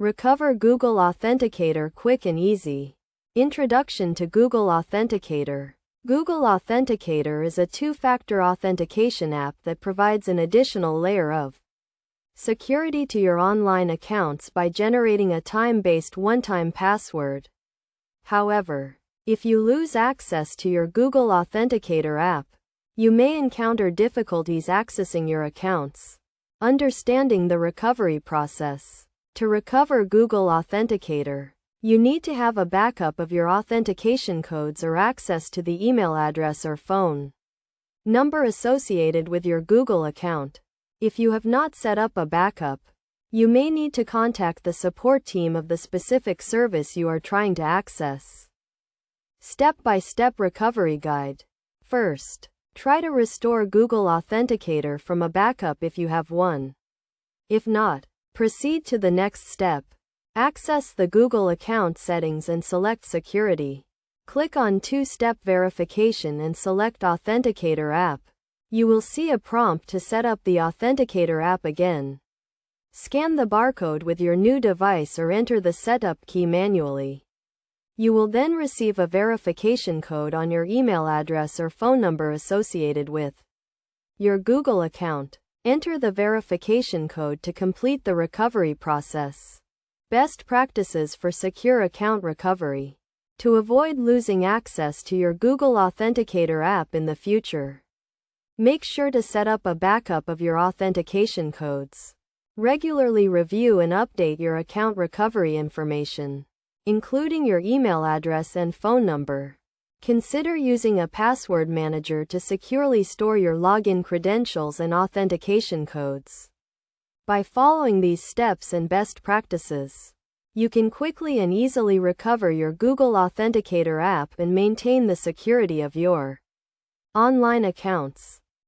Recover Google Authenticator quick and easy. Introduction to Google Authenticator. Google Authenticator is a two-factor authentication app that provides an additional layer of security to your online accounts by generating a time-based one-time password. However, if you lose access to your Google Authenticator app, you may encounter difficulties accessing your accounts. Understanding the recovery process. To recover Google Authenticator, you need to have a backup of your authentication codes or access to the email address or phone number associated with your Google account. If you have not set up a backup, you may need to contact the support team of the specific service you are trying to access. Step-by-step recovery guide. First, try to restore Google Authenticator from a backup if you have one. If not, proceed to the next step. Access the Google account settings and select Security. Click on Two-Step Verification and select Authenticator app. You will see a prompt to set up the Authenticator app again. Scan the barcode with your new device or enter the setup key manually. You will then receive a verification code on your email address or phone number associated with your Google account. Enter the verification code to complete the recovery process. Best practices for secure account recovery. To avoid losing access to your Google Authenticator app in the future, make sure to set up a backup of your authentication codes. Regularly review and update your account recovery information, including your email address and phone number. Consider using a password manager to securely store your login credentials and authentication codes. By following these steps and best practices, you can quickly and easily recover your Google Authenticator app and maintain the security of your online accounts.